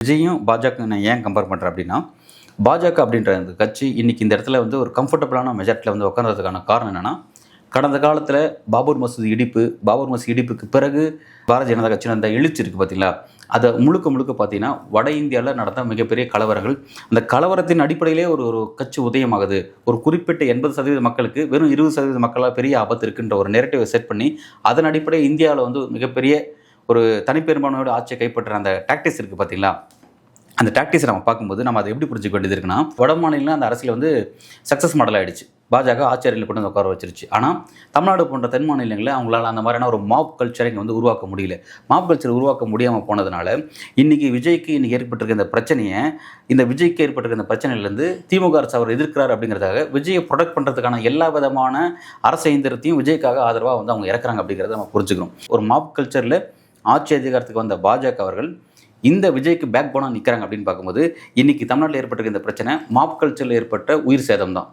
விஜயும் பாஜக நான் ஏன் கம்பேர் பண்ணுறேன் அப்படின்னா, பாஜக அப்படின்ற அந்த கட்சி இன்னைக்கு இந்த இடத்துல வந்து ஒரு கம்ஃபர்டபுளான மெஜாரிட்டியில் வந்து உட்கார்றதுக்கான காரணம் என்னன்னா, கடந்த காலத்தில் பாபர் மசூதி இடிப்புக்கு பிறகு பாரதிய ஜனதா கட்சியில் அந்த எழுச்சி இருக்குது பார்த்தீங்களா, அதை முழுக்க முழுக்க பார்த்தீங்கன்னா வட இந்தியாவில் நடந்த மிகப்பெரிய கலவரங்கள். அந்த கலவரத்தின் அடிப்படையிலே ஒரு ஒரு கட்சி உதயமாகுது. ஒரு குறிப்பிட்ட 80% மக்களுக்கு வெறும் 20% மக்களால் பெரிய ஆபத்து இருக்குன்ற ஒரு நெரட்டிவை செட் பண்ணி, அதன் அடிப்படையில் இந்தியாவில் வந்து மிகப்பெரிய ஒரு தனிப்பெரும்பான்மையோட ஆட்சியை கைப்பற்றுற அந்த டாக்டிக்ஸ் இருக்குது பார்த்தீங்களா, அந்த டாக்டிக்ஸை நம்ம பார்க்கும்போது நம்ம அதை எப்படி புரிஞ்சுக்க வேண்டியது இருக்குன்னா, வட மாநிலம் அந்த அரசியல் வந்து சக்ஸஸ் மாடல் ஆகிடுச்சு. பாஜக ஆட்சியர்களை கொண்டு வந்து உட்கார வச்சிருச்சு. ஆனால் தமிழ்நாடு போன்ற தென் மாநிலங்களில் அவங்களால அந்த மாதிரியான ஒரு மாப் கல்ச்சரை இங்கே வந்து உருவாக்க முடியல. மாப் கல்ச்சர் உருவாக்க முடியாமல் போனதுனால இன்றைக்கி விஜய்க்கு இன்றைக்கி ஏற்பட்டிருக்க இந்த பிரச்சனையை, இந்த விஜய்க்கு ஏற்பட்டிருக்க இந்த பிரச்சனையிலேருந்து திமுக அரசு அவர் எதிர்க்கிறார் அப்படிங்கிறதாக விஜயை ப்ரொடெக்ட் பண்ணுறதுக்கான எல்லா விதமான அரசு இயந்திரத்தையும் விஜய்க்காக ஆதரவாக வந்து அவங்க இறக்குறாங்க அப்படிங்கிறத நம்ம புரிஞ்சுக்கணும். ஒரு மாப் கல்ச்சரில் ஆட்சி அதிகாரத்துக்கு வந்த பாஜக அவர்கள் இந்த விஜய்க்கு பேக் போனாக நிற்கிறாங்க அப்படின்னு பார்க்கும்போது, இன்றைக்கி தமிழ்நாட்டில் ஏற்பட்டிருக்க இந்த பிரச்சனை மாப் கல்ச்சரில் ஏற்பட்ட உயிர் சேதம் தான்.